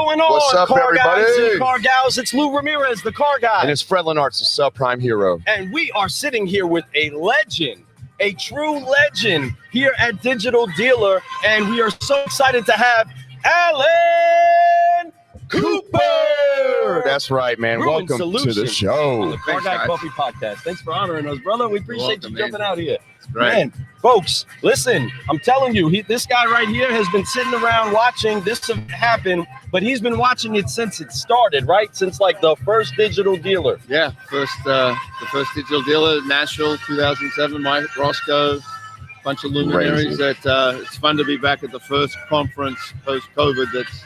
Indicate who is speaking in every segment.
Speaker 1: going on?
Speaker 2: What's up,
Speaker 1: car
Speaker 2: everybody?
Speaker 1: guys and car gals? It's Lou Ramirez, the car guy.
Speaker 2: And it's Fred Lenartz, the subprime hero.
Speaker 1: And we are sitting here with a legend, a true legend here at Digital Dealer. And we are so excited to have Allan Cooper.
Speaker 2: That's right, man.
Speaker 1: Brew
Speaker 2: Welcome to the show.
Speaker 1: On the Car Guy Coffee Podcast. Thanks for honoring us, brother. We appreciate you jumping out here.
Speaker 3: Right.
Speaker 1: Man, folks, listen, I'm telling you, this guy right here has been sitting around watching this happen, but he's been watching it since it started, right? Since like the first Digital Dealer.
Speaker 3: Yeah, the first Digital Dealer, Nashville, 2007, Mike Roscoe, bunch of luminaries. It's fun to be back at the first conference post-COVID that's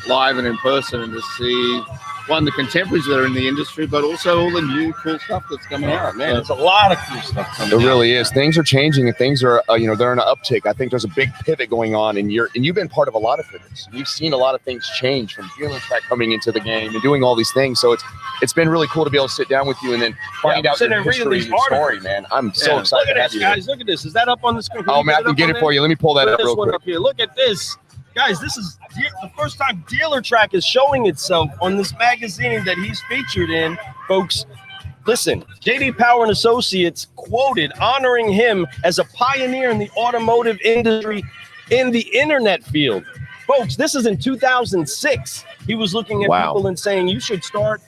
Speaker 3: live and in person, and to see the contemporaries that are in the industry, but also all the new cool stuff that's coming out.
Speaker 1: Man, it's a lot of cool stuff coming out.
Speaker 2: It really is. Things are changing, and things are, they're in an uptick. I think there's a big pivot going on, and you've been part of a lot of pivots. You've seen a lot of things change from dealer track coming into the game and doing all these things. So it's been really cool to be able to sit down with you and then find out your history and your story, man. I'm so excited to have you.
Speaker 1: Guys, look at this. Is that up on the screen?
Speaker 2: Oh, man, I can get it for you. Let me pull that up real quick.
Speaker 1: Up here. Look at this. Guys, this is the first time Dealer Track is showing itself on this magazine that he's featured in. Folks, listen, J.D. Power and Associates quoted honoring him as a pioneer in the automotive industry in the internet field. Folks, this is in 2006. He was looking at people and saying, you should start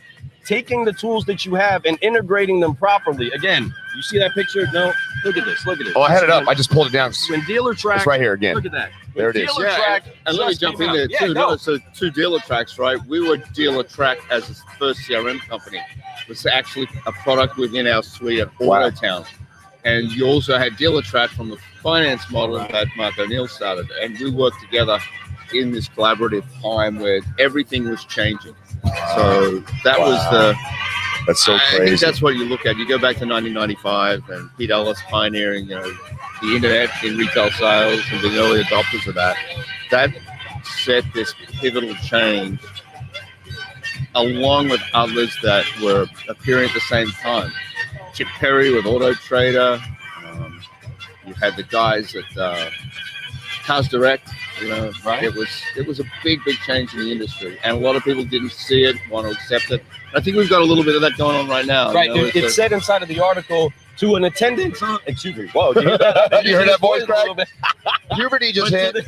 Speaker 1: taking the tools that you have and integrating them properly. Again, you see that picture? No, look at this. Look at it.
Speaker 2: Oh, I had it up. I just pulled it down.
Speaker 1: When Dealer Track,
Speaker 2: it's right here again.
Speaker 1: Look at that.
Speaker 2: There it is.
Speaker 1: Dealer Track,
Speaker 3: and let me jump in there too. So two Dealer Tracks, right? We were Dealer Track as the first CRM company. It was actually a product within our suite at AutoTown. And you also had Dealer Track from the finance model that Mark O'Neill started. And we worked together in this collaborative time where everything was changing. So that was
Speaker 2: that's so crazy.
Speaker 3: I think that's what you look at. You go back to 1995 and Pete Ellis pioneering, the internet in retail sales and the early adopters of that. That set this pivotal change along with others that were appearing at the same time. Chip Perry with Auto Trader. You had the guys at Cars Direct.
Speaker 1: Right.
Speaker 3: It was a big change in the industry, and a lot of people didn't see it, want to accept it. I think we've got a little bit of that going on right now.
Speaker 1: Right. It said inside of the article to an attendance. Excuse me. Whoa. You heard that?
Speaker 2: You heard that voice crack? Puberty just hit.
Speaker 1: To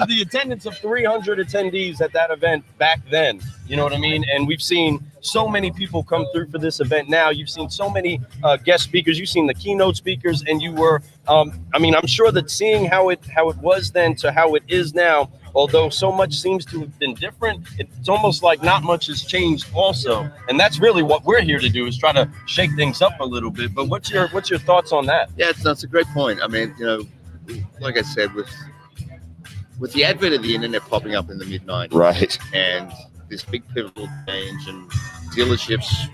Speaker 1: the attendance of 300 attendees at that event back then. You know what I mean? And we've seen so many people come through for this event now. You've seen so many guest speakers. You've seen the keynote speakers, and you were, I'm sure that seeing how it was then to how it is now, although so much seems to have been different, it's almost like not much has changed also. And that's really what we're here to do, is try to shake things up a little bit. But what's your thoughts on that?
Speaker 3: Yeah, that's a great point. I mean, like I said, with the advent of the internet popping up in the mid-90s,
Speaker 2: right,
Speaker 3: and this big pivotal change and dealerships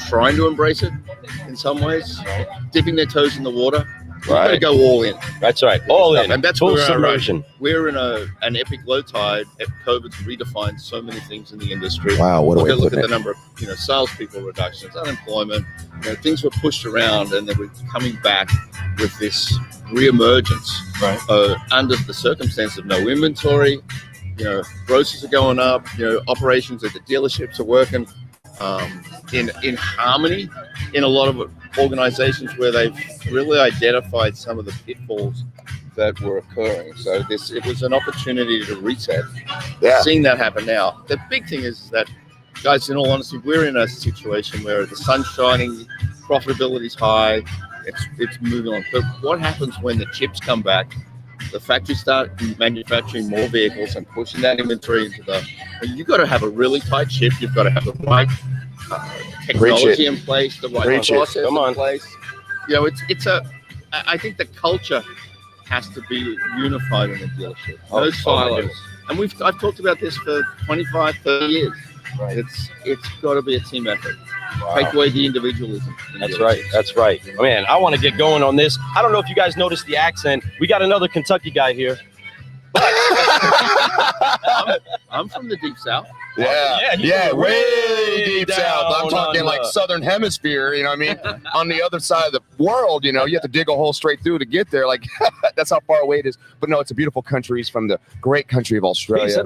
Speaker 3: trying to embrace it in some ways, dipping their toes in the water. We're going to go all in.
Speaker 1: That's right. All in.
Speaker 3: And that's
Speaker 1: full
Speaker 3: where
Speaker 1: submersion.
Speaker 3: We're in an epic low tide. COVID's redefined so many things in the industry.
Speaker 2: Wow, what a way to
Speaker 3: look
Speaker 2: put
Speaker 3: at
Speaker 2: it.
Speaker 3: the number of salespeople reductions, unemployment. Things were pushed around, and they were coming back with this reemergence under the circumstance of no inventory. Grosses are going up. Operations at the dealerships are working in harmony in a lot of organizations where they've really identified some of the pitfalls that were occurring. So it was an opportunity to reset.
Speaker 2: Yeah.
Speaker 3: Seeing that happen now. The big thing is that, guys, in all honesty, we're in a situation where the sun's shining, profitability's high, it's moving on. But what happens when the chips come back? The factories start manufacturing more vehicles and pushing that inventory into you've got to have a really tight chip. You've got to have the right technology in place, the right process in place. I think the culture has to be unified in the dealership. No silos. And I've talked about this for 25, 30 years. Right. It's got to be a team effort. Wow. Take away the individualism.
Speaker 1: That's right. That's right. Man, I want to get going on this. I don't know if you guys noticed the accent. We got another Kentucky guy here.
Speaker 3: I'm from the deep south.
Speaker 2: Yeah, way deep south. I'm talking like southern hemisphere, on the other side of the world, you have to dig a hole straight through to get there. Like, that's how far away it is. But no, it's a beautiful country. He's from the great country of Australia.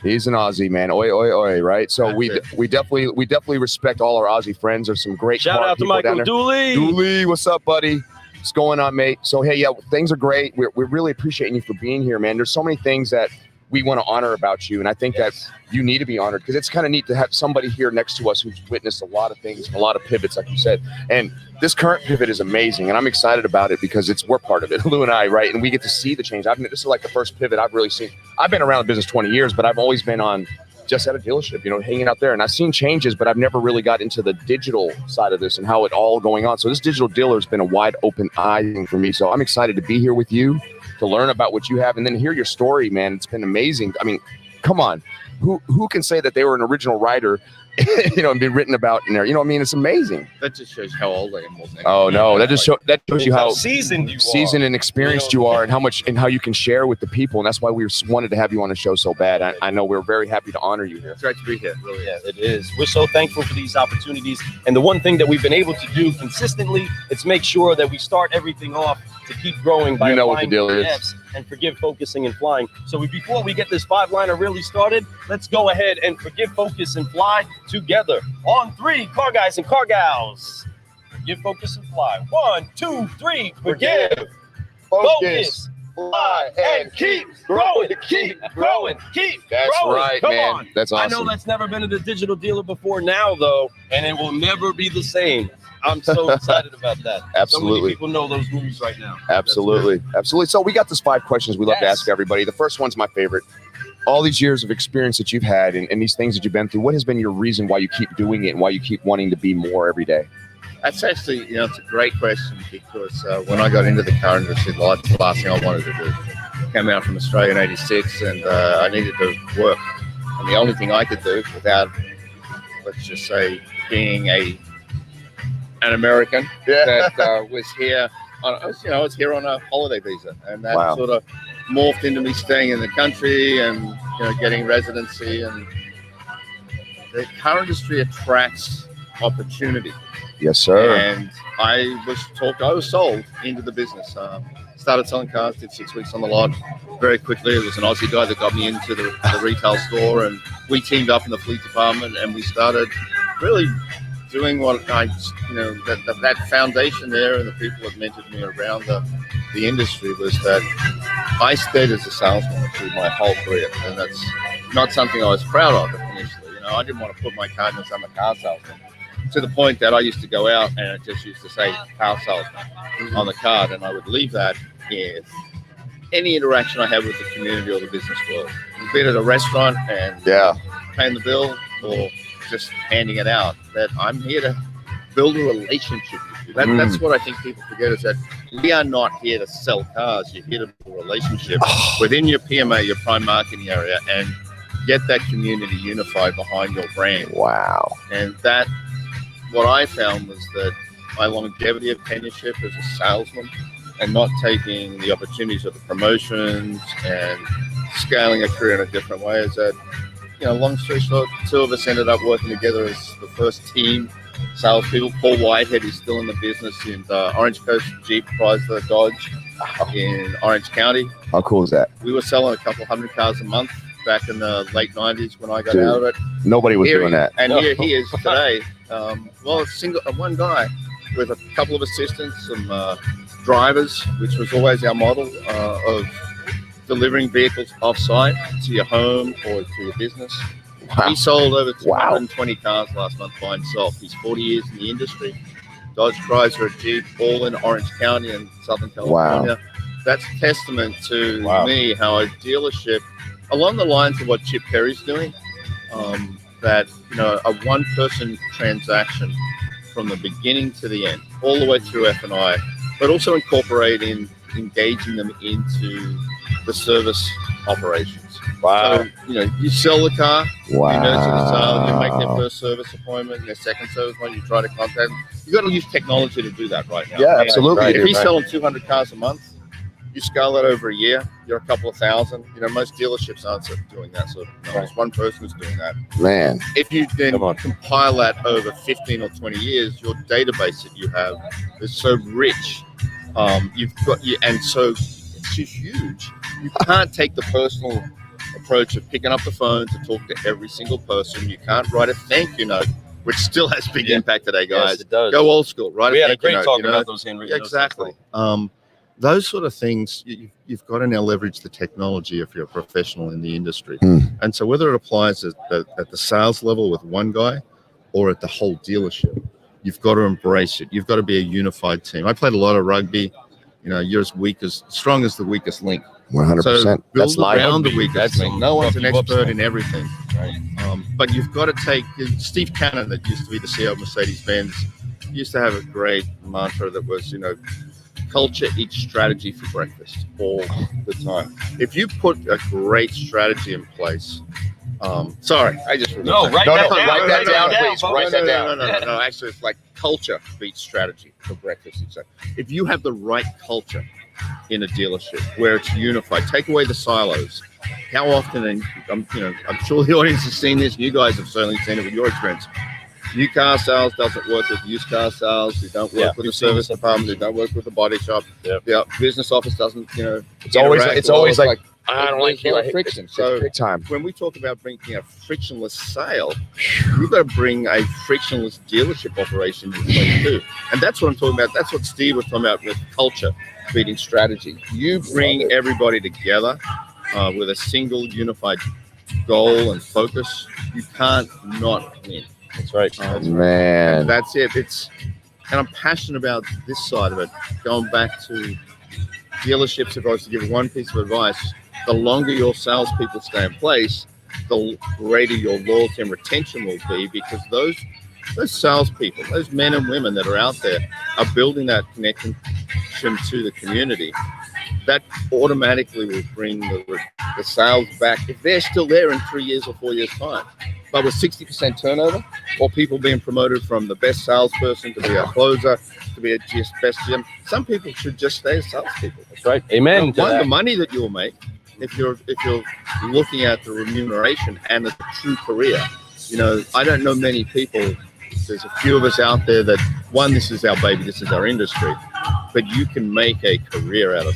Speaker 2: He's an Aussie, man. Oi, oi, oi, right? So
Speaker 3: That's
Speaker 2: we definitely respect all our Aussie friends. There's some great
Speaker 1: Shout out to
Speaker 2: people down
Speaker 1: Michael
Speaker 2: there.
Speaker 1: Dooley.
Speaker 2: Dooley, what's up, buddy? What's going on, mate? So, hey, yeah, things are great. We're really appreciating you for being here, man. There's so many things that we want to honor about you, and I think that you need to be honored because it's kind of neat to have somebody here next to us who's witnessed a lot of things, a lot of pivots, like you said. And this current pivot is amazing, and I'm excited about it because we're part of it, Lou and I, right? And we get to see the change. This is like the first pivot I've really seen. I've been around the business 20 years, but I've always been on just at a dealership, hanging out there. And I've seen changes, but I've never really got into the digital side of this and how it all going on. So this digital dealer has been a wide open eye thing for me. So I'm excited to be here with you, to learn about what you have, and then hear your story, man. It's been amazing. I mean, come on. Who can say that they were an original writer, and be written about in there? It's amazing.
Speaker 3: That just shows how old I am.
Speaker 2: Oh no, that shows you how
Speaker 1: seasoned
Speaker 2: and experienced you are, and how you can share with the people. And that's why we wanted to have you on the show so bad. I know we're very happy to honor you here.
Speaker 3: It's great to be here. Really.
Speaker 1: Yeah, it is. We're so thankful for these opportunities. And the one thing that we've been able to do consistently is make sure that we start everything off to keep growing by
Speaker 2: what the deal is.
Speaker 1: Fs and forgive, focusing, and flying. So before we get this 5-liner really started, let's go ahead and forgive, focus, and fly together. On 3, car guys and car gals. Forgive, focus, and fly. 1, 2, 3. Forgive, focus, fly, and keep growing. Keep growing. Keep
Speaker 2: That's
Speaker 1: growing.
Speaker 2: right,
Speaker 1: Come
Speaker 2: man.
Speaker 1: on.
Speaker 2: That's awesome.
Speaker 1: I know that's never been at a digital dealer before now, though, and it will never be the same. I'm so excited about that.
Speaker 2: Absolutely.
Speaker 1: So many people know those moves right now.
Speaker 2: Absolutely. So we got this 5 questions we love to ask everybody. The first one's my favorite. All these years of experience that you've had and these things that you've been through, what has been your reason why you keep doing it and why you keep wanting to be more every day?
Speaker 3: That's actually, it's a great question because when I got into the car industry, that's the last thing I wanted to do. Came out from Australia in '86 and I needed to work. And the only thing I could do without, let's just say, being an American that was here. I was here on a holiday visa, and that sort of morphed into me staying in the country and getting residency. And the car industry attracts opportunity.
Speaker 2: Yes, sir.
Speaker 3: And I was sold into the business. Started selling cars, did 6 weeks on the lot. Very quickly, it was an Aussie guy that got me into the retail store, and we teamed up in the fleet department, and we started really doing what that foundation there, and the people that mentored me around the industry was that I stayed as a salesman through my whole career, and that's not something I was proud of initially. I didn't want to put my card in as I'm a car salesman, to the point that I used to go out and it just used to say car salesman on the card, and I would leave that with any interaction I had with the community or the business world, be it at a restaurant and paying the bill or just handing it out, that I'm here to build a relationship with you. That's what I think people forget, is that we are not here to sell cars. You're here to build a relationship within your PMA, your prime marketing area, and get that community unified behind your brand.
Speaker 2: Wow.
Speaker 3: And what I found was that my longevity of tenureship as a salesman and not taking the opportunities of the promotions and scaling a career in a different way is that, long story short, 2 of us ended up working together as the first team salespeople. Paul Whitehead is still in the business in Orange Coast Jeep, Chrysler, Dodge in Orange County.
Speaker 2: How cool is that?
Speaker 3: We were selling a couple hundred cars a month back in the late 90s when I got out of it.
Speaker 2: Nobody was doing that.
Speaker 3: And here he is today. One guy with a couple of assistants, some drivers, which was always our model of delivering vehicles off-site to your home or to your business. Wow. He sold over 220 cars last month by himself. He's 40 years in the industry. Dodge, Chrysler, Jeep, all in Orange County and Southern California. Wow. That's testament to me how a dealership, along the lines of what Chip Perry's doing, that a one-person transaction from the beginning to the end, all the way through F&I, but also engaging them into the service operations.
Speaker 2: Wow.
Speaker 3: So, you sell the car, you nurture the sale, you make their first service appointment, their second service appointment, you try to contact them. You've got to use technology to do that right now.
Speaker 2: Yeah, absolutely.
Speaker 3: Right. If he's selling 200 cars a month, you scale that over a year, you're a couple of thousand. Most dealerships aren't doing that sort of thing. There's one person who's doing that.
Speaker 2: Man.
Speaker 3: If you then compile that over 15 or 20 years, your database that you have is so rich. And so it's just huge. You can't take the personal approach of picking up the phone to talk to every single person. You can't write a thank you note, which still has big impact today, guys.
Speaker 1: Yes, it does.
Speaker 3: Go old school. Write
Speaker 1: We
Speaker 3: a
Speaker 1: had a
Speaker 3: thank you
Speaker 1: great
Speaker 3: note.
Speaker 1: talk about those handwritten notes.
Speaker 3: Exactly. Those sort of things, you've got to now leverage the technology if you're a professional in the industry. And so whether it applies at the sales level with one guy or at the whole dealership, you've got to embrace it. You've got to be a unified team. I played a lot of rugby. You're as strong as the weakest link.
Speaker 2: 100%.
Speaker 3: So build around the weakest
Speaker 1: That's
Speaker 3: link. No one's an
Speaker 1: rugby
Speaker 3: expert
Speaker 1: whoopsie.
Speaker 3: in everything.
Speaker 1: Right.
Speaker 3: But you've got to take Steve Cannon, that used to be the CEO of Mercedes-Benz, used to have a great mantra that was, culture eats strategy for breakfast all the time. If you put a great strategy in place, sorry, I just
Speaker 1: No, write that down.
Speaker 2: Write that down, please.
Speaker 1: folks.
Speaker 2: Write that down.
Speaker 3: No. Actually, it's like culture beats strategy for breakfast. If you have the right culture in a dealership where it's unified, take away the silos. How often, and I'm sure the audience has seen this, and you guys have certainly seen it with your experience. New car sales doesn't work with used car sales. They don't work with the service department. They don't work with the body shop. Yeah, business office doesn't.
Speaker 2: It's always like I don't like you. I hate
Speaker 3: friction.
Speaker 2: So big time.
Speaker 3: When we talk about bringing a frictionless sale, you've got to bring a frictionless dealership operation in place too. And that's what I'm talking about. That's what Steve was talking about with culture beating strategy. You bring everybody together with a single unified goal and focus. You can't not win.
Speaker 1: That's right.
Speaker 2: Man.
Speaker 3: And that's it. And I'm passionate about this side of it. Going back to dealerships, if I was to give one piece of advice, the longer your salespeople stay in place, the greater your loyalty and retention will be, because those salespeople, those men and women that are out there, are building that connection to the community. That automatically will bring the sales back if they're still there in 3 years or 4 years' time. But with 60% turnover, or people being promoted from the best salesperson to be a closer, to be a best GM, some people should just stay as salespeople.
Speaker 1: That's right. Amen.
Speaker 3: The money that you'll make, if you're looking at the remuneration and a true career, I don't know many people. There's a few of us out there that, one, this is our baby, this is our industry, but you can make a career out of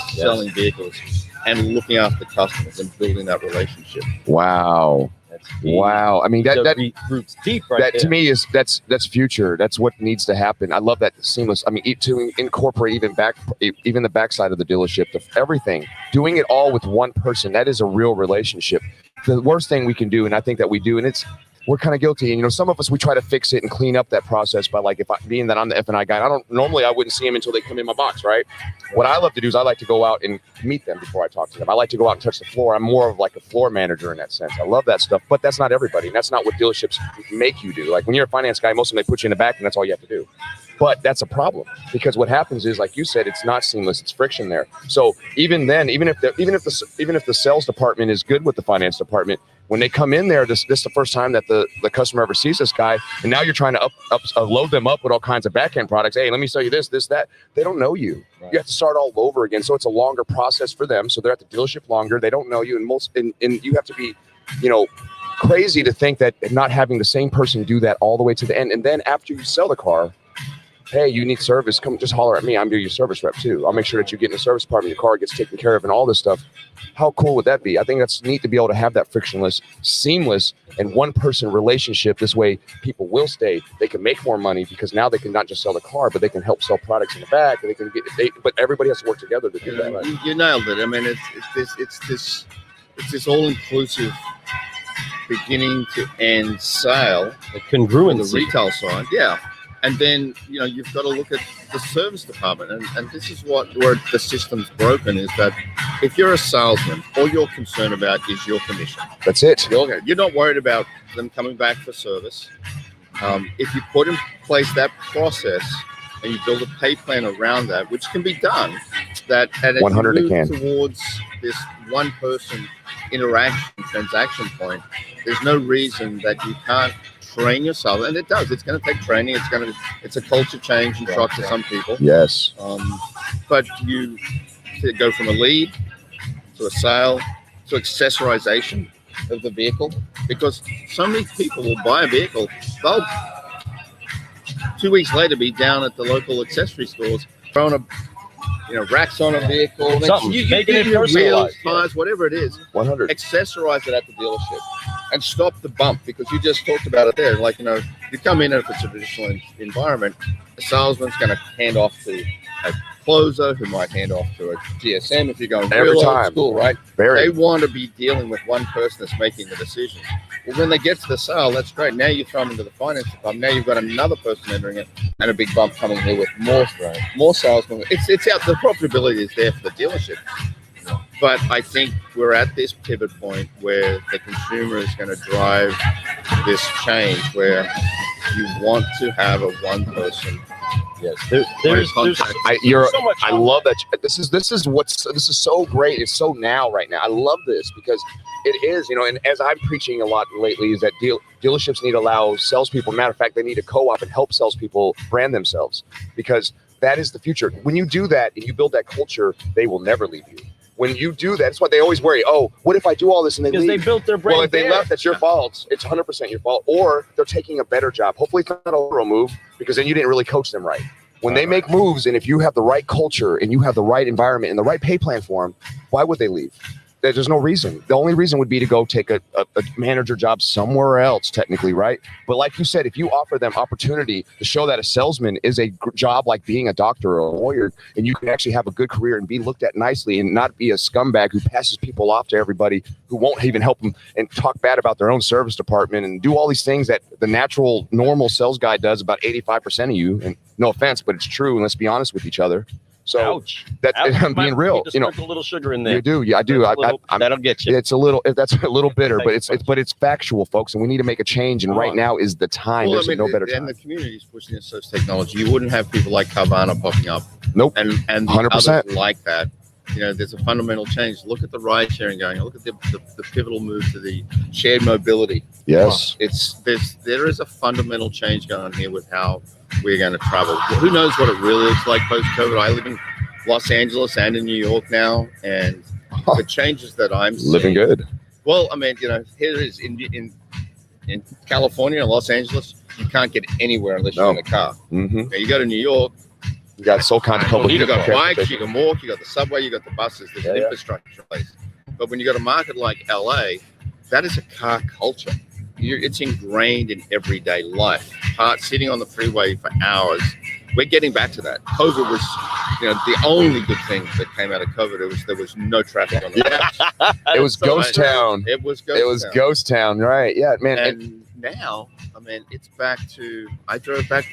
Speaker 3: selling vehicles and looking after customers and building that relationship.
Speaker 2: Wow. Wow. I mean, that
Speaker 1: roots deep right
Speaker 2: that
Speaker 1: there.
Speaker 2: to me is that's future. That's what needs to happen. I love that seamless. I mean, to incorporate even the backside of the dealership, everything, doing it all with one person. That is a real relationship. The worst thing we can do, and I think that we do, and we're kind of guilty. And, some of us, we try to fix it and clean up that process by, like, being that I'm the F&I guy, I wouldn't see them until they come in my box, right? What I love to do is I like to go out and meet them before I talk to them. I like to go out and touch the floor. I'm more of like a floor manager in that sense. I love that stuff, but that's not everybody. And that's not what dealerships make you do. Like, when you're a finance guy, most of them, they put you in the back and that's all you have to do. But that's a problem, because what happens is, like you said, it's not seamless. It's friction there. So even then, even if the sales department is good with the finance department, when they come in there, this is the first time that the customer ever sees this guy, and now you're trying to load them up with all kinds of back-end products. Hey, let me sell you this, that. They don't know you. Right. You have to start all over again. So it's a longer process for them. So they're at the dealership longer. They don't know you, and you have to be, crazy to think that not having the same person do that all the way to the end, and then after you sell the car, hey, you need service, come just holler at me. I'm your service rep too. I'll make sure that you get in the service department, your car gets taken care of, and all this stuff. How cool would that be? I think that's neat to be able to have that frictionless, seamless, and one-person relationship. This way, people will stay. They can make more money, because now they can not just sell the car, but they can help sell products in the back. And but everybody has to work together to do that. Right?
Speaker 3: You nailed it. I mean, it's this all-inclusive, beginning to end sale.
Speaker 1: The congruency.
Speaker 3: On the retail side, yeah. And then, you've got to look at the service department. And this is where the system's broken, is that if you're a salesman, all you're concerned about is your commission.
Speaker 2: That's it.
Speaker 3: You're not worried about them coming back for service. If you put in place that process and you build a pay plan around that, which can be done, that and as
Speaker 2: 100
Speaker 3: you move
Speaker 2: it can.
Speaker 3: towards this one-person transaction point, there's no reason that you can't train yourself, and it does. It's going to take training. It's a culture change and shock to some people.
Speaker 2: Yes.
Speaker 3: But you go from a lead to a sale to accessorization of the vehicle, because so many people will buy a vehicle, they'll 2 weeks later be down at the local accessory stores throwing a racks on a vehicle,
Speaker 1: Something.
Speaker 3: you
Speaker 1: Making it
Speaker 3: wheels,
Speaker 1: personalized.
Speaker 3: tires, whatever it is.
Speaker 2: 100.
Speaker 3: Accessorize it at the dealership and stop the bump, because you just talked about it there. Like, you come in, and if it's a traditional environment, a salesman's going to hand off to a closer, who might hand off to a GSM if you're going
Speaker 2: Every
Speaker 3: real old
Speaker 2: time.
Speaker 3: school, right?
Speaker 2: Very.
Speaker 3: They want to be dealing with one person that's making the decision. Well, when they get to the sale, that's great. Now you throw them into the finance department. Now you've got another person entering it, and a big bump coming here with more salesmen. It's out. The profitability is there for the dealership. But I think we're at this pivot point where the consumer is going to drive this change, where you want to have a one-person.
Speaker 1: Yes, there's so much.
Speaker 2: I love that. This is so great. It's so now right now. I love this because it is, and as I'm preaching a lot lately, is that dealerships need to allow salespeople. Matter of fact, they need to co-op and help salespeople brand themselves, because that is the future. When you do that and you build that culture, they will never leave you. When you do that, that's why they always worry. Oh, what if I do all this and they leave?
Speaker 1: Because they built their brand.
Speaker 2: Well, if they left, that's your fault. It's 100% your fault. Or they're taking a better job. Hopefully it's not a lateral move, because then you didn't really coach them right. When they make moves, and if you have the right culture and you have the right environment and the right pay plan for them, why would they leave? There's no reason. The only reason would be to go take a manager job somewhere else, technically, right? But like you said, if you offer them opportunity to show that a salesman is a job like being a doctor or a lawyer, and you can actually have a good career and be looked at nicely and not be a scumbag who passes people off to everybody who won't even help them and talk bad about their own service department and do all these things that the natural, normal sales guy does about 85% of you. And no offense, but it's true. And let's be honest with each other. So I'm being real.
Speaker 1: A little sugar in there.
Speaker 2: You do. Yeah, I do.
Speaker 1: That'll get you.
Speaker 2: It's a little. That's a little bitter, but it's factual, folks, and we need to make a change. And right now is the time. There's no better time.
Speaker 3: And the community is pushing this technology. You wouldn't have people like Carvana popping up.
Speaker 2: Nope.
Speaker 3: And
Speaker 2: 100%
Speaker 3: others like that. There's a fundamental change. Look at the ride sharing going. Look at the pivotal move to the shared mobility.
Speaker 2: Yes.
Speaker 3: There is a fundamental change going on here with how we're going to travel. Who knows what it really looks like post-COVID? I live in Los Angeles and in New York now, and the changes that I'm seeing.
Speaker 2: Living good.
Speaker 3: Well, I mean, here it is in California and Los Angeles. You can't get anywhere unless you're in a car.
Speaker 2: Mm-hmm.
Speaker 3: Now, you go to New York.
Speaker 2: You got so kind of public.
Speaker 3: You got bikes, you can walk, you got the subway, you got the buses. There's an infrastructure place. But when you got a market like LA, that is a car culture. It's ingrained in everyday life. Sitting on the freeway for hours. We're getting back to that. COVID was, the only good thing that came out of COVID. There was no traffic on the roads.
Speaker 2: It was ghost town.
Speaker 3: It was
Speaker 2: ghost town, right? Yeah, man.
Speaker 3: And now, I mean, it's back to. I drove back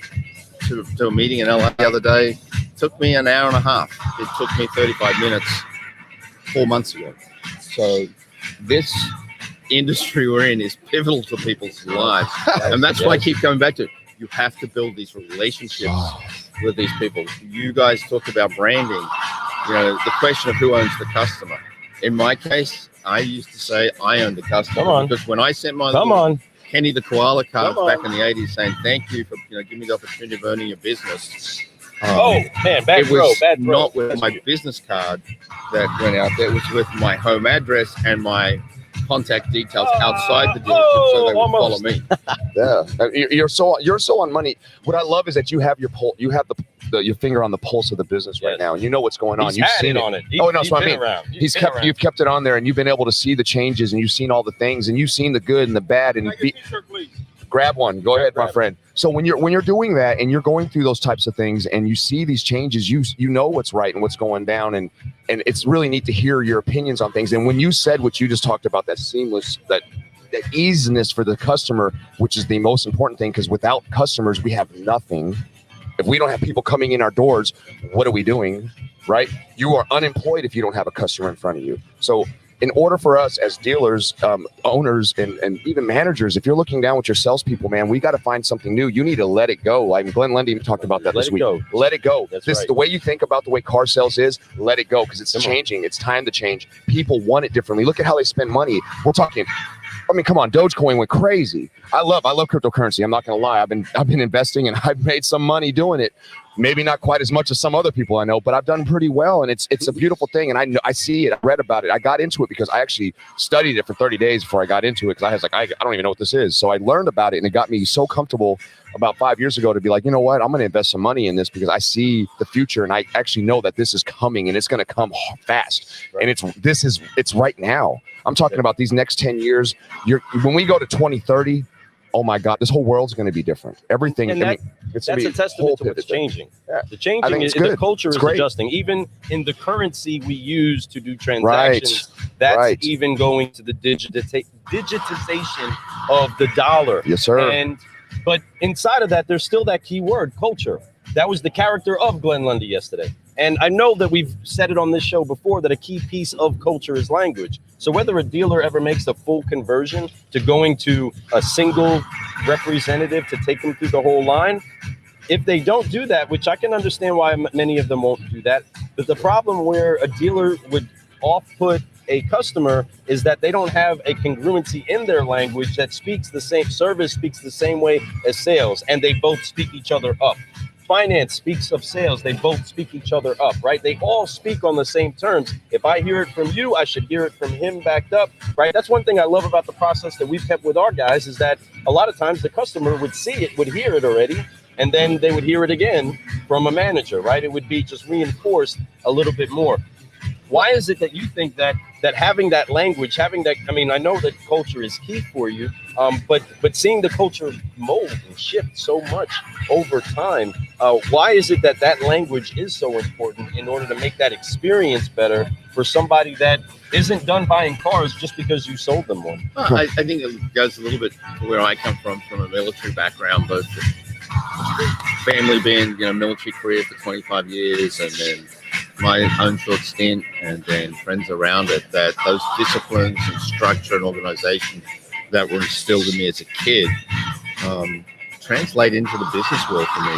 Speaker 3: to a meeting in LA the other day. It took me an hour and a half. It took me 35 minutes 4 months ago. So this industry we're in is pivotal to people's lives. And that's why I keep coming back to it. You have to build these relationships with these people. You guys talked about branding. The question of who owns the customer. In my case, I used to say I own the customer. Because when I sent my Kenny the Koala card back in the 80s saying thank you for giving me the opportunity of owning your business.
Speaker 1: Bad bro.
Speaker 3: Not with my business card that went out there. It was with my home address and my contact details outside the dealership so they would follow me.
Speaker 2: Yeah, you're so on money. What I love is that you have your your finger on the pulse of the business right now, and you know what's going on. You've seen it on it. That's what I mean. You've kept it on there, and you've been able to see the changes, and you've seen all the things, and you've seen the good and the bad. And grab one. Go ahead, my friend. So when you're doing that, and you're going through those types of things, and you see these changes, you know what's right and what's going down, and it's really neat to hear your opinions on things. And when you said what you just talked about, that seamless, that easiness for the customer, which is the most important thing, because without customers, we have nothing. If we don't have people coming in our doors, what are we doing, right? You are unemployed if you don't have a customer in front of you. So in order for us as dealers, owners, and even managers, if you're looking down with your salespeople, man, we got to find something new. You need to let it go. Like Glenn Lundy talked about that this week. Let it go. The way you think about the way car sales is, let it go, because it's changing. It's time to change. People want it differently. Look at how they spend money. We're talking. I mean, come on, Dogecoin went crazy. I love cryptocurrency. I'm not gonna lie. I've been investing, and I've made some money doing it. maybe not quite as much as some other people I know, but I've done pretty well, and it's a beautiful thing. And I see it. I read about it. I got into it because I actually studied it for 30 days before I got into it, because I was like, I don't even know what this is. So I learned about it, and it got me so comfortable about 5 years ago to be like, you know what, I'm going to invest some money in this because I see the future, and I actually know that this is coming, and it's going to come fast. Right. And it's right now. I'm talking about these next 10 years. When we go to 2030. Oh my God, this whole world's going to be different. Everything.
Speaker 1: And that's a testament to what's changing. Yeah. The changing is the culture is adjusting. Even in the currency we use to do transactions, that's even going to the digitization of the dollar.
Speaker 2: Yes, sir.
Speaker 1: But inside of that, there's still that key word, culture. That was the character of Glenn Lundy yesterday. And I know that we've said it on this show before that a key piece of culture is language. So whether a dealer ever makes a full conversion to going to a single representative to take them through the whole line, if they don't do that, which I can understand why many of them won't do that, but the problem where a dealer would off-put a customer is that they don't have a congruency in their language that speaks the same, service speaks the same way as sales, and they both speak each other up. Finance speaks of sales. They both speak each other up, right? They all speak on the same terms. If I hear it from you, I should hear it from him backed up, right? That's one thing I love about the process that we've kept with our guys is that a lot of times the customer would see it, would hear it already, and then they would hear it again from a manager, right? It would be just reinforced a little bit more. Why is it that you think that having that language, having that, I mean, I know that culture is key for you, but seeing the culture mold and shift so much over time, why is it that language is so important in order to make that experience better for somebody that isn't done buying cars just because you sold them one?
Speaker 3: Well, I think it goes a little bit to where I come from a military background, both family being, military career for 25 years, and then my own short stint, and then friends around it, that those disciplines and structure and organization that were instilled in me as a kid translate into the business world for me.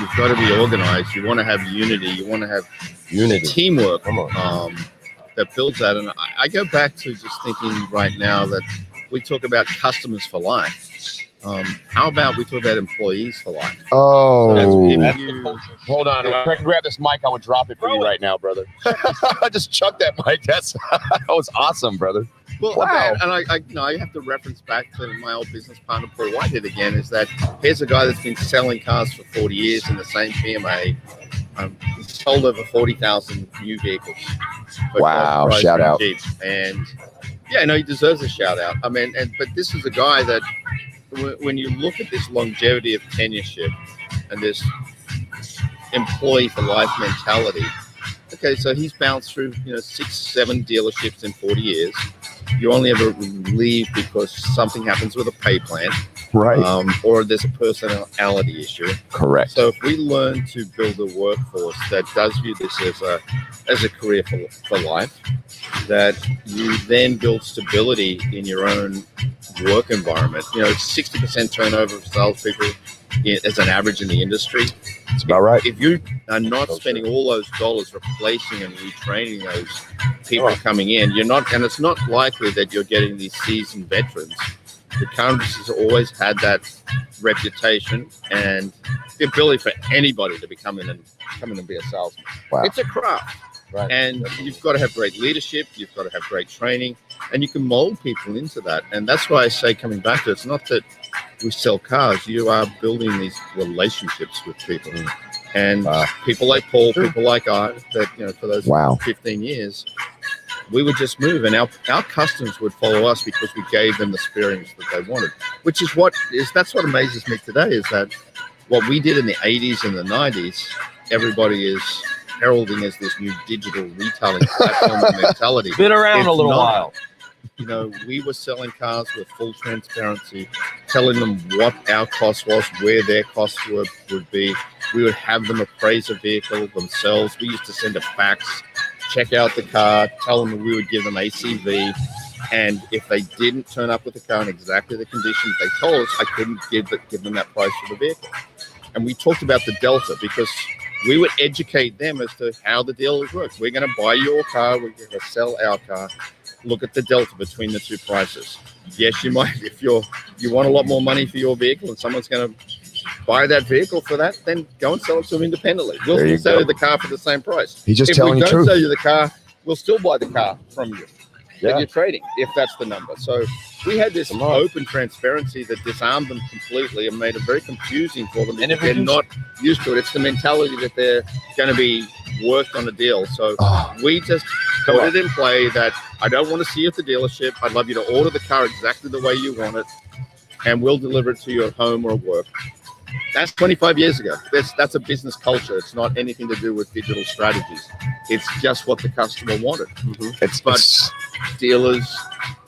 Speaker 3: You've got to be organized. You want to have unity. You want to have teamwork that builds that. And I go back to just thinking right now that we talk about customers for life. How about we talk about employees for life?
Speaker 2: Oh,
Speaker 3: Hold on.
Speaker 2: If I could grab this mic, I would drop it for you right now, brother. I just chucked that mic. That was awesome, brother.
Speaker 3: Well, wow. And I have to reference back to my old business partner, Paul Whitehead, again, is that here's a guy that's been selling cars for 40 years in the same PMA. He's sold over 40,000 new vehicles.
Speaker 2: Wow, shout out.
Speaker 3: Jeep. And he deserves a shout out. I mean, but this is a guy that when you look at this longevity of tenureship and this employee for life mentality, okay, so he's bounced through 6-7 dealerships in 40 years. You only ever leave because something happens with a pay plan,
Speaker 2: right?
Speaker 3: Or there's a personality issue.
Speaker 2: Correct.
Speaker 3: So if we learn to build a workforce that does view this as a career for life, that you then build stability in your own work environment. 60% turnover of salespeople as an average in the industry.
Speaker 2: That's about right.
Speaker 3: If you are not spending all those dollars replacing and retraining those people coming in, you're not, and it's not likely that you're getting these seasoned veterans. The company has always had that reputation and the ability for anybody to come in and be a salesman.
Speaker 2: Wow.
Speaker 3: It's a craft.
Speaker 1: Right.
Speaker 3: And you've got to have great leadership, you've got to have great training, and you can mold people into that. And that's why I say, coming back to it, it's not that we sell cars, you are building these relationships with people. And people like Paul, people like I, that for those 15 years, we would just move, and our customers would follow us because we gave them the experience that they wanted. Which is that's what amazes me today, is that what we did in the 80s and the 90s, everybody is heralding as this new digital retailing platform and mentality.
Speaker 1: Been around a little while.
Speaker 3: We were selling cars with full transparency, telling them what our cost was, where their costs would be. We would have them appraise a vehicle themselves. We used to send a fax, check out the car, tell them we would give them ACV. And if they didn't turn up with the car in exactly the conditions they told us, I couldn't give them that price for the vehicle. And we talked about the delta because we would educate them as to how the dealers work. We're going to buy your car. We're going to sell our car. Look at the delta between the two prices. Yes, you might, if you want a lot more money for your vehicle and someone's going to buy that vehicle for that, then go and sell it to them independently. We'll
Speaker 2: There you
Speaker 3: still sell
Speaker 2: go.
Speaker 3: you the car for the same price.
Speaker 2: He's just
Speaker 3: If
Speaker 2: telling
Speaker 3: we
Speaker 2: you
Speaker 3: don't
Speaker 2: truth.
Speaker 3: sell you the car, we'll still buy the car from you.
Speaker 2: Yeah.
Speaker 3: That you're trading, if that's the number. So we had this
Speaker 1: Come on.
Speaker 3: open transparency that disarmed them completely and made it very confusing for them.
Speaker 1: And
Speaker 3: If they're not used to it, it's the mentality that they're going to be worked on a deal. So we just put it in play that I don't want to see you at the dealership. I'd love you to order the car exactly the way you want it, and we'll deliver it to you at home or at work. That's 25 years ago. That's a business culture. It's not anything to do with digital strategies. It's just what the customer wanted. But dealers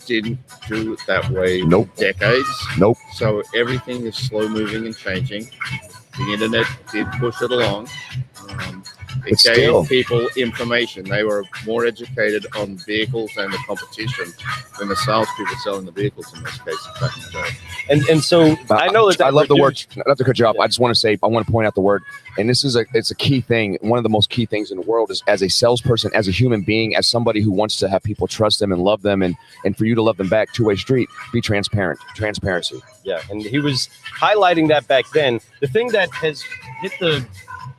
Speaker 3: didn't do it that way for decades. So everything is slow moving and changing. The internet did push it along. It gave people information. They were more educated on vehicles and the competition than the salespeople selling the vehicles in most cases back in the day.
Speaker 1: And so I know that
Speaker 2: I love the word. Not to cut you off. I just want to say, I want to point out the word, and this is it's a key thing. One of the most key things in the world is, as a salesperson, as a human being, as somebody who wants to have people trust them and love them, and for you to love them back, two-way street, be transparent. Transparency.
Speaker 1: Yeah, and he was highlighting that back then. The thing that has hit the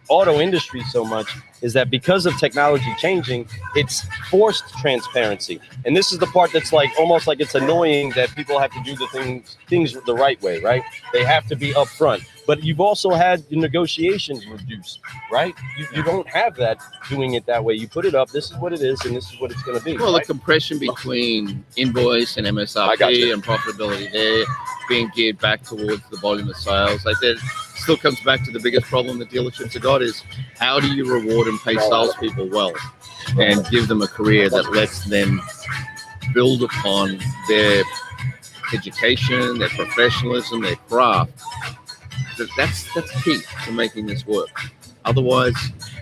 Speaker 1: auto industry so much is that because of technology changing, it's forced transparency. And this is the part that's like almost like it's annoying that people have to do the things the right way, right? They have to be upfront. But you've also had the negotiations reduced, right? You don't have that doing it that way. You put it up, this is what it is, and this is what it's going to be.
Speaker 3: Well,
Speaker 1: right?
Speaker 3: the compression between invoice and MSRP and profitability there being geared back towards the volume of sales. Like that still comes back to the biggest problem that dealerships have got is how do you reward and pay salespeople well and give them a career that lets them build upon their education, their professionalism, their craft. That's key to making this work. Otherwise,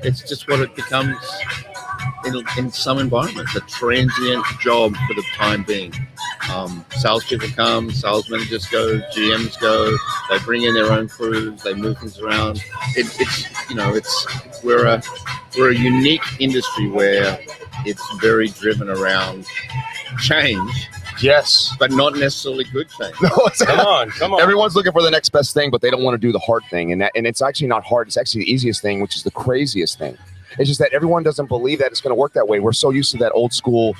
Speaker 3: it's just what it becomes in some environments, a transient job for the time being. Salespeople come, sales managers go, GMs go, they bring in their own crews, they move things around. We're a unique industry where it's very driven around change.
Speaker 2: Yes,
Speaker 3: but not necessarily good change.
Speaker 2: No,
Speaker 1: come on.
Speaker 2: Everyone's looking for the next best thing, but they don't want to do the hard thing, and it's actually not hard. It's actually the easiest thing, which is the craziest thing. It's just that everyone doesn't believe that it's going to work that way. We're so used to that old school,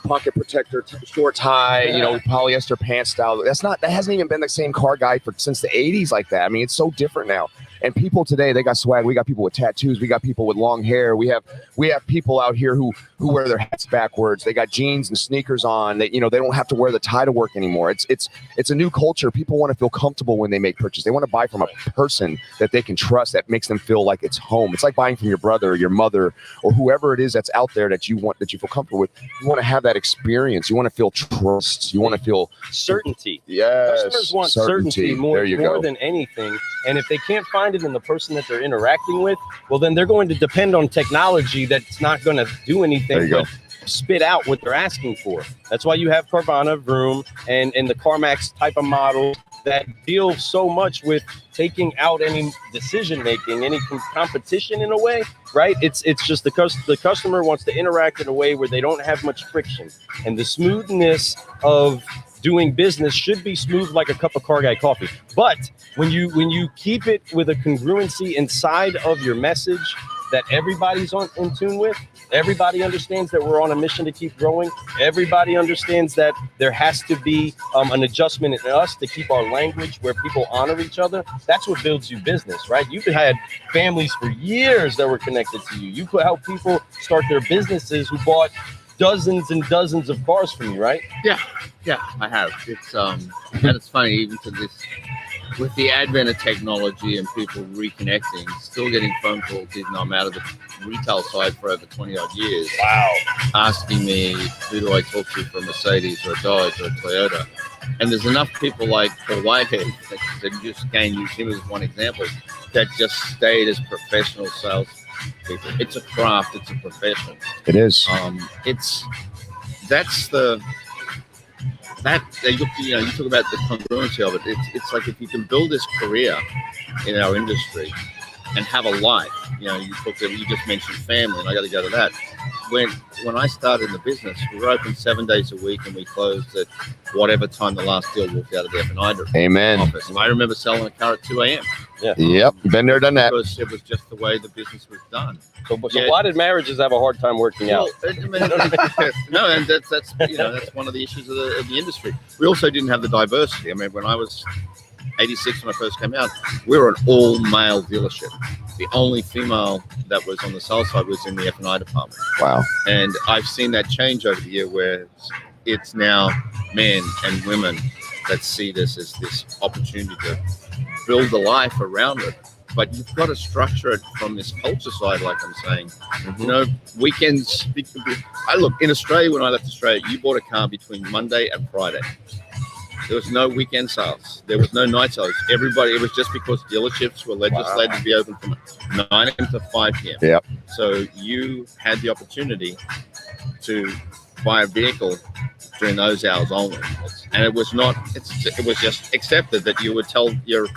Speaker 2: pocket protector, short tie, polyester pants style. That hasn't even been the same car guy since the 80s like that. I mean, it's so different now. And people today, they got swag. We got people with tattoos. We got people with long hair. We have people out here who wear their hats backwards. They got jeans and sneakers on. They don't have to wear the tie to work anymore. It's a new culture. People want to feel comfortable when they make purchase. They want to buy from a person that they can trust, that makes them feel like it's home. It's like buying from your brother or your mother or whoever it is that's out there that you feel comfortable with. You want to have that experience. You want to feel trust. You want to feel
Speaker 1: certainty.
Speaker 2: Yes,
Speaker 1: customers want certainty more than anything. And if they can't find it in the person that they're interacting with, well, then they're going to depend on technology that's not going to do anything but spit out what they're asking for. That's why you have Carvana, Vroom, and the CarMax type of model that deal so much with taking out any decision making, any competition in a way, right? It's just the customer wants to interact in a way where they don't have much friction, and the smoothness of doing business should be smooth like a cup of Car Guy coffee. But when you keep it with a congruency inside of your message that everybody's in tune with, everybody understands that we're on a mission to keep growing. Everybody understands that there has to be an adjustment in us to keep our language where people honor each other. That's what builds you business, right? You've had families for years that were connected to you. You could help people start their businesses who bought dozens and dozens of cars from you, right?
Speaker 3: Yeah, I have. It's and it's funny, even to this, with the advent of technology and people reconnecting, still getting phone calls, even though I'm out of the retail side for over 20 odd years.
Speaker 1: Wow.
Speaker 3: Asking me, who do I talk to for a Mercedes or a Dodge or a Toyota? And there's enough people like Paul Whitehead, that just again use him as one example, that just stayed as professional sales people. It's a craft, it's a profession.
Speaker 2: It is.
Speaker 3: You talk about the congruency of it. It's like if you can build this career in our industry and have a life. You just mentioned family, and I got to go to that. When I started in the business, we were open 7 days a week, and we closed at whatever time the last deal walked out of the F&I
Speaker 2: Amen.
Speaker 3: office. And I remember selling a car at 2 a.m.
Speaker 1: Yeah.
Speaker 2: Yep. Been there, done that.
Speaker 3: Because it was just the way the business was done.
Speaker 1: So
Speaker 3: Yeah.
Speaker 1: why did marriages have a hard time working out?
Speaker 3: Well, I mean, no, and that's that's one of the issues of the industry. We also didn't have the diversity. I mean, when I was 86 when I first came out, we were an all-male dealership. The only female that was on the sales side was in the F&I department.
Speaker 2: Wow.
Speaker 3: And I've seen that change over the year, where it's now men and women that see this as this opportunity to build a life around it. But you've got to structure it from this culture side, like I'm saying. You know, weekends. I look, in Australia, when I left Australia, you bought a car between Monday and Friday. There was no weekend sales. There was no night sales. Everybody, it was just because dealerships were legislated to be open from 9 a.m. to 5 p.m.
Speaker 2: Yep.
Speaker 3: So you had the opportunity to buy a vehicle during those hours only. And it was not, it was just accepted that you would tell your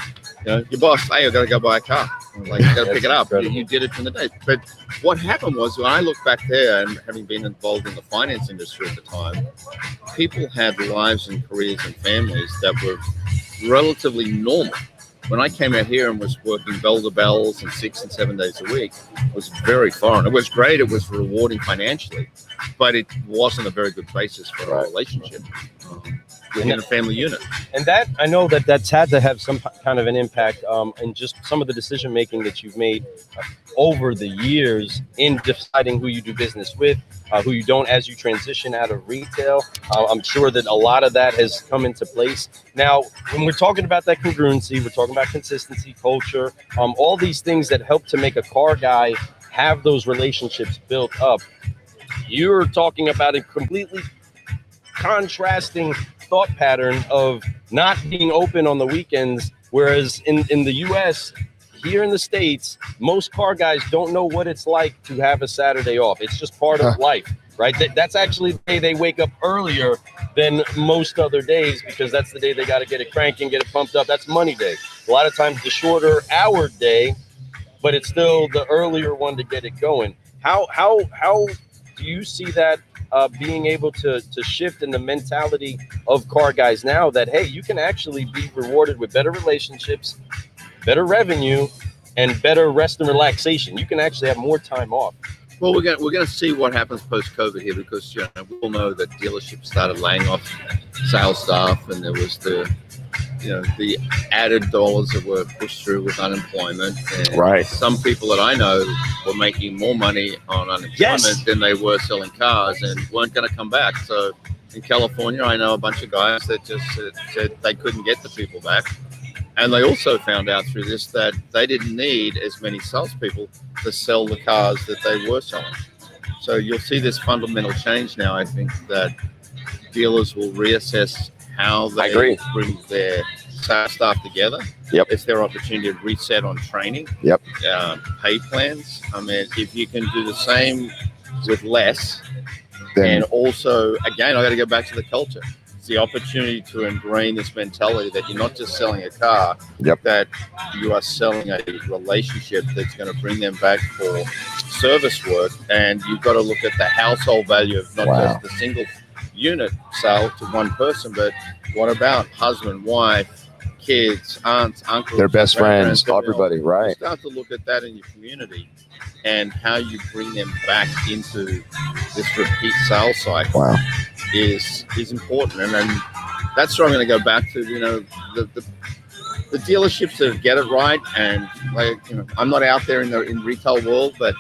Speaker 3: boss, hey, I've got to go buy a car. Like, you got to pick it up. You did it from the day. But what happened was, when I look back there, and having been involved in the finance industry at the time, people had lives and careers and families that were relatively normal. When I came out here and was working bell to bells and 6 and 7 days a week, it was very foreign. It was great. It was rewarding financially, but it wasn't a very good basis for a relationship within a family unit.
Speaker 1: And that, I know that's had to have some kind of an impact in just some of the decision making that you've made over the years in deciding who you do business with, who you don't, as you transition out of retail. I'm sure that a lot of that has come into place. Now, when we're talking about that congruency, we're talking about consistency, culture, all these things that help to make a car guy have those relationships built up. You're talking about a completely contrasting thought pattern of not being open on the weekends, whereas in the US, here in the States, most car guys don't know what it's like to have a Saturday off. It's just part of life, right? That's actually the day they wake up earlier than most other days, because that's the day they got to get it cranking, get it pumped up. That's money day. A lot of times the shorter hour day, but it's still the earlier one to get it going. How do you see that being able to shift in the mentality of car guys now, that, hey, you can actually be rewarded with better relationships, better revenue, and better rest and relaxation? You can actually have more time off.
Speaker 3: Well, we're going to see what happens post-COVID here, because we all know that dealerships started laying off sales staff, and there was the added dollars that were pushed through with unemployment. And some people that I know were making more money on unemployment than they were selling cars, and weren't going to come back. So in California, I know a bunch of guys that just said they couldn't get the people back. And they also found out through this that they didn't need as many salespeople to sell the cars that they were selling. So you'll see this fundamental change now. I think that dealers will reassess how they bring their sales staff together. It's their opportunity to reset on training, pay plans. I mean, if you can do the same with less, and also, again, I got to go back to the culture. It's the opportunity to ingrain this mentality that you're not just selling a car, that you are selling a relationship that's going to bring them back for service work. And you've got to look at the household value of not just the single unit sale to one person, but what about husband, wife, kids, aunts, uncles,
Speaker 2: their best friends, everybody, right?
Speaker 3: You start to look at that in your community and how you bring them back into this repeat sales cycle is important. And then that's where I'm going to go back to, the dealerships that get it right. And I'm not out there in retail world, but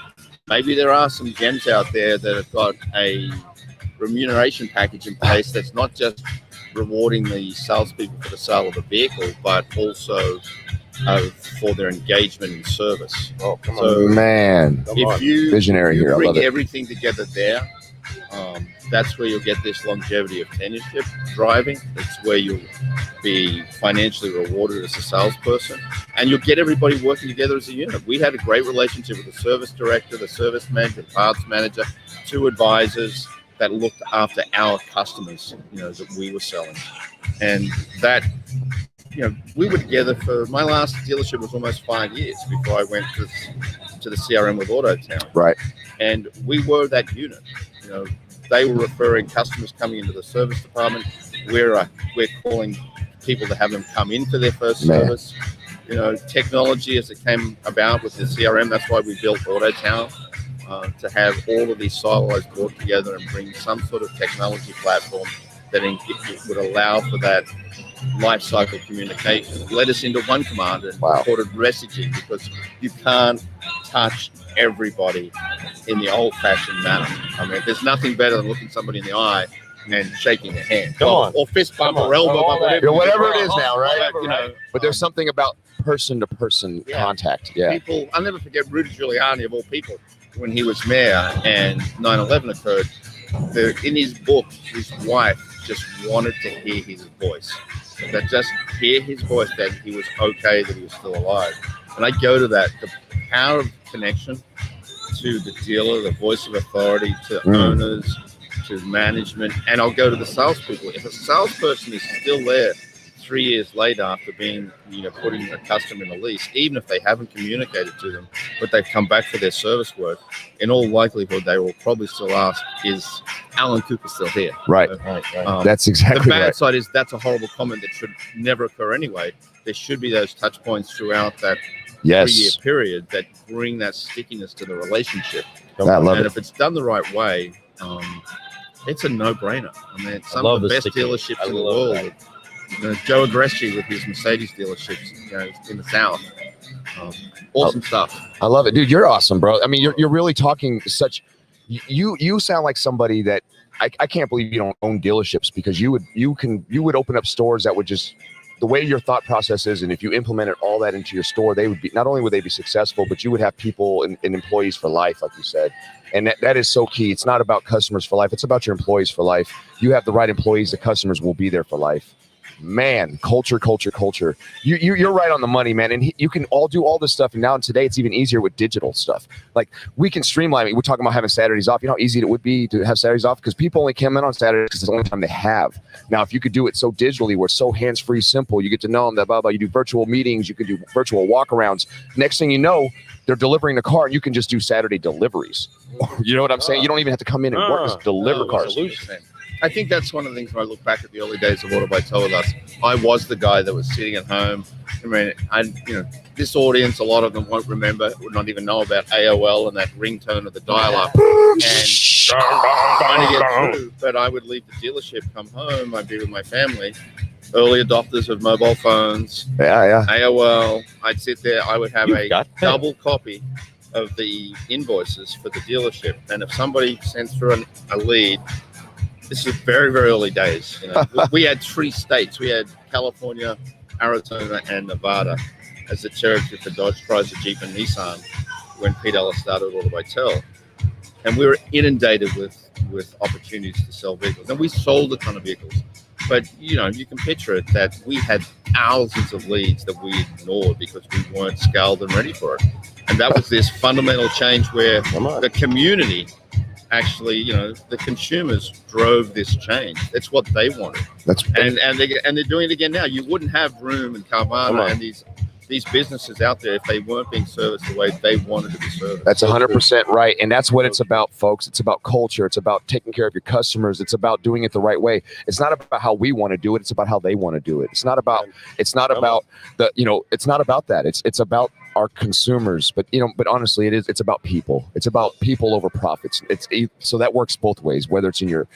Speaker 3: maybe there are some gems out there that have got a remuneration package in place that's not just rewarding the salespeople for the sale of a vehicle, but also for their engagement in service.
Speaker 2: Oh, come on, man!
Speaker 3: If you
Speaker 2: visionary here,
Speaker 3: bring
Speaker 2: I love it.
Speaker 3: everything together there, that's where you'll get this longevity of tenureship driving. It's where you'll be financially rewarded as a salesperson, and you'll get everybody working together as a unit. We had a great relationship with the service director, the service manager, the parts manager, 2 advisors that looked after our customers, that we were selling. And that, we were together for, my last dealership was almost 5 years before I went to the CRM with AutoTown.
Speaker 2: Right.
Speaker 3: And we were that unit. They were referring customers coming into the service department. We're calling people to have them come in for their first service. technology as it came about with the CRM. That's why we built AutoTown, to have all of these silos brought together and bring some sort of technology platform that it would allow for that life cycle communication. It led us into one command and recorded messaging, because you can't touch everybody in the old-fashioned manner. I mean, there's nothing better than looking somebody in the eye and shaking their hand. Or fist bump or elbow bump,
Speaker 2: whatever it is now, right? But there's
Speaker 3: something
Speaker 2: something about person-to-person contact. Yeah.
Speaker 3: People, I'll never forget Rudy Giuliani, of all people, when he was mayor and 9/11 occurred. In his book, his wife just wanted to hear his voice. That just hear his voice, that he was okay, that he was still alive. And I go to that, the power of connection to the dealer, the voice of authority, to owners, to management, and I'll go to the salespeople. If a salesperson is still there 3 years later after being, putting a customer in a lease, even if they haven't communicated to them, but they've come back for their service work, in all likelihood, they will probably still ask, is Allan Cooper still here?
Speaker 2: Right. That's exactly
Speaker 3: the bad
Speaker 2: right.
Speaker 3: side is that's a horrible comment that should never occur anyway. There should be those touch points throughout that 3-year period that bring that stickiness to the relationship.
Speaker 2: I love
Speaker 3: and
Speaker 2: it.
Speaker 3: if it's done the right way, it's a no-brainer. I mean, some of the best dealerships in the world. Joe Agresti with his Mercedes dealerships, in the South. Awesome stuff.
Speaker 2: I love it, dude. You're awesome, bro. I mean, you're really talking such. You sound like somebody that I can't believe you don't own dealerships, because you would open up stores that would just, the way your thought process is, and if you implemented all that into your store, they would be, not only would they be successful, but you would have people and employees for life, like you said. And that is so key. It's not about customers for life. It's about your employees for life. You have the right employees, the customers will be there for life. Man, culture. You're right on the money, man. And you can all do all this stuff. And now today, it's even easier with digital stuff. Like, we can streamline it. We're talking about having Saturdays off. You know how easy it would be to have Saturdays off, because people only come in on Saturdays because it's the only time they have. Now, if you could do it so digitally, where it's so hands-free, simple, you get to know them, blah, blah, blah. You do virtual meetings, you can do virtual walkarounds. Next thing you know, they're delivering the car, and you can just do Saturday deliveries. You know what I'm saying? You don't even have to come in and work, just deliver cars.
Speaker 3: I think that's one of the things when I look back at the early days of Auto by Tow with us. I was the guy that was sitting at home. I mean, this audience, a lot of them won't remember, would not even know about AOL and that ringtone of the dial-up. And trying to get through. But I would leave the dealership, come home, I'd be with my family. Early adopters of mobile phones.
Speaker 2: Yeah.
Speaker 3: AOL. I'd sit there. I would have a double copy of the invoices for the dealership. And if somebody sent through a lead, this is very, very early days. We had 3 states. We had California, Arizona, and Nevada as the territory for Dodge, Chrysler, Jeep, and Nissan when Pete Ellis started Auto by Tow. And we were inundated with opportunities to sell vehicles. And we sold a ton of vehicles. But, you can picture it that we had thousands of leads that we ignored because we weren't scaled and ready for it. And that was this fundamental change where the community actually, the consumers drove this change. That's what they wanted. And they're doing it again now. You wouldn't have Room and Carvana and these businesses out there if they weren't being serviced the way they wanted to be serviced.
Speaker 2: That's 100% right. And that's what it's about, folks. It's about culture. It's about taking care of your customers. It's about doing it the right way. It's not about how we want to do it. It's about how they want to do it. It's not about it's not about that. It's about our consumers, but honestly, it's about people. It's about people over profits. So that works both ways, whether it's in your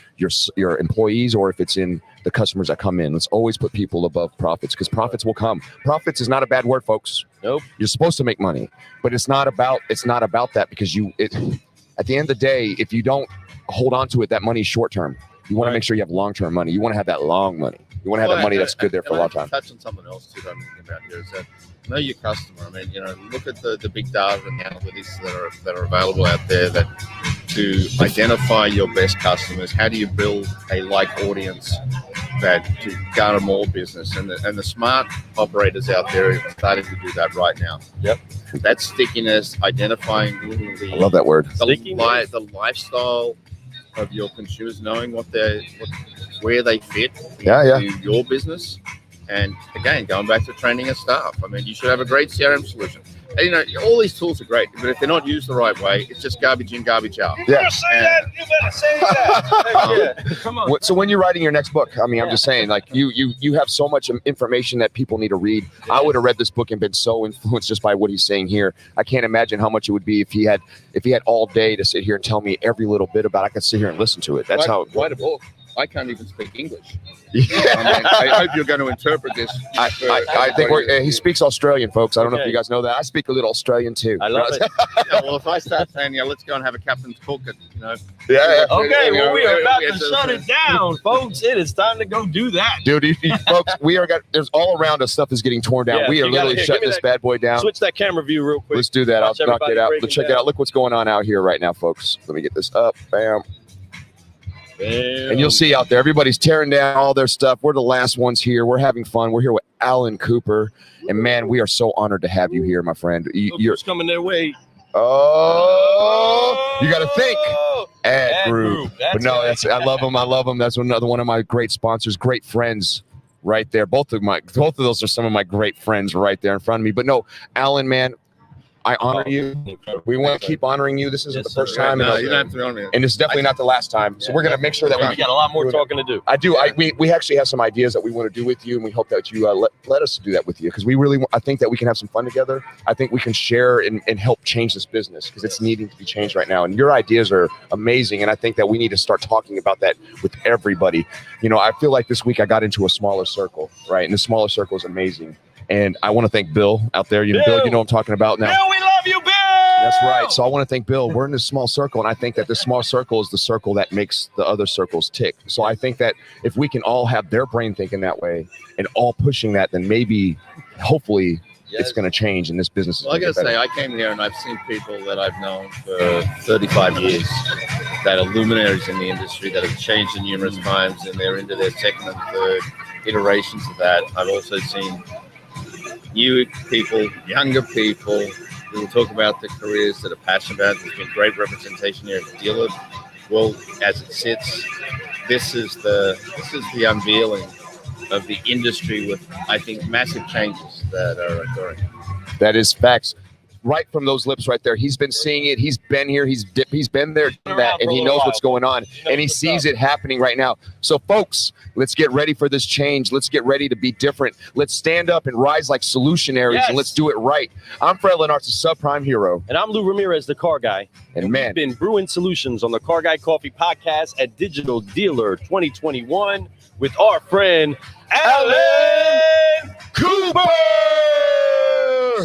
Speaker 2: employees or if it's in the customers that come in. Let's always put people above profits, because profits will come. Profits is not a bad word, folks.
Speaker 1: Nope.
Speaker 2: You're supposed to make money, but it's not about that, because at the end of the day, if you don't hold on to it, that money is short term. You want to make sure you have long-term money. You want to have that long money. You want to have that money that's good there for a long time.
Speaker 3: Touch on something else too that I'm thinking about here is that know your customer. I mean, look at the big data and the analytics that are available out there to identify your best customers. How do you build a like audience to garner more business? And the smart operators out there are starting to do that right now.
Speaker 1: Yep.
Speaker 3: That stickiness, identifying
Speaker 2: I love that word.
Speaker 3: The lifestyle of your consumers, knowing where they fit into your business. And again, going back to training of staff. I mean, you should have a great CRM solution. You know, all these tools are great, but if they're not used the right way, it's just garbage in, garbage out.
Speaker 1: You better say that. You better say that. Yeah. Come on.
Speaker 2: So when you're writing your next book, I mean, I'm just saying, like you have so much information that people need to read. I would have read this book and been so influenced just by what he's saying here. I can't imagine how much it would be if he had all day to sit here and tell me every little bit about it. I could sit here and listen to it. That's how.
Speaker 3: Write a book. I can't even speak English. Yeah. I hope you're going to interpret this.
Speaker 2: I think he speaks Australian, folks. I don't know if you guys know that. I speak a little Australian too.
Speaker 1: I love it.
Speaker 3: Yeah, well, if I start saying, let's go and have a captain's cook,
Speaker 2: Yeah.
Speaker 1: Okay, well, we are about to shut it down, folks. It is time to go do that.
Speaker 2: Dude, folks, there's all around us stuff is getting torn down.
Speaker 1: Yeah,
Speaker 2: we are literally shutting this bad boy down.
Speaker 1: Switch that camera view real quick.
Speaker 2: Let's do that. I'll knock it out. Let's check it
Speaker 1: down.
Speaker 2: out. Look what's going on out here right now, folks. Let me get this up. Bam.
Speaker 1: Damn.
Speaker 2: And you'll see out there, everybody's tearing down all their stuff. We're the last ones here. We're having fun. We're here with Allan Cooper. And, man, we are so honored to have you here, my friend. You're
Speaker 1: coming their way.
Speaker 2: Oh, you got to think. Ad Brew. But no,
Speaker 1: right.
Speaker 2: I love him. I love him. That's another one of my great sponsors, great friends right there. Both of those are some of my great friends right there in front of me. But no, Allan, man, I honor you. We want to keep honoring you. This isn't the first time.
Speaker 3: No, you don't have to honor me.
Speaker 2: And it's definitely not the last time. So we're going to make sure that
Speaker 1: we got a lot more talking to do.
Speaker 2: I do. We actually have some ideas that we want to do with you, and we hope that you let us do that with you, because I think that we can have some fun together. I think we can share and help change this business, because it's needing to be changed right now. And your ideas are amazing, and I think that we need to start talking about that with everybody. You know, I feel like this week I got into a smaller circle, right? And the smaller circle is amazing. And I want to thank Bill out there. Bill, you know what I'm talking about now.
Speaker 1: Bill, we love you, Bill!
Speaker 2: That's right. So I want to thank Bill. We're in this small circle, and I think that this small circle is the circle that makes the other circles tick. So I think that if we can all have their brain thinking that way and all pushing that, then maybe, hopefully, it's going to change and this business is
Speaker 3: Well, I got to say, I came here and I've seen people that I've known for 35 years that are luminaries in the industry that have changed in numerous times, and they're into their second and third iterations of that. I've also seen new people, younger people who will talk about the careers that are passionate about. There's been great representation here at the dealer world as it sits. This is the unveiling of the industry with, I think, massive changes that are occurring.
Speaker 2: That is facts. Right from those lips right there. He's been seeing it. He's been here. He's been there, done that, and he knows what's going on, and he sees it happening right now. So, folks, let's get ready for this change. Let's get ready to be different. Let's stand up and rise like solutionaries, and let's do it right. I'm Fred Lenartz, the subprime hero.
Speaker 1: And I'm Lou Ramirez, the car guy.
Speaker 2: And man,
Speaker 1: we've been brewing solutions on the Car Guy Coffee Podcast at Digital Dealer 2021 with our friend Allan Cooper.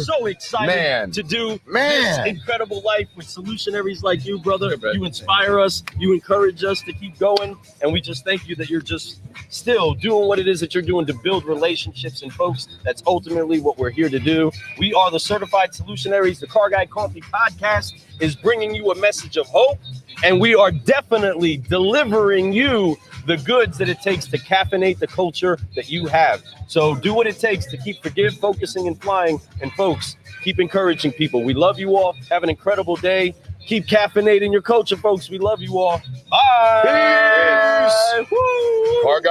Speaker 1: So excited to do this incredible life with solutionaries like you, brother. You inspire us. You encourage us to keep going. And we just thank you that you're just still doing what it is that you're doing to build relationships. And folks, that's ultimately what we're here to do. We are the Certified Solutionaries. The Car Guy Coffee Podcast is bringing you a message of hope. And we are definitely delivering you the goods that it takes to caffeinate the culture that you have. So do what it takes to keep focusing, and flying. And folks, keep encouraging people. We love you all. Have an incredible day. Keep caffeinating your culture, folks. We love you all. Bye.
Speaker 2: Peace. Bye. Woo.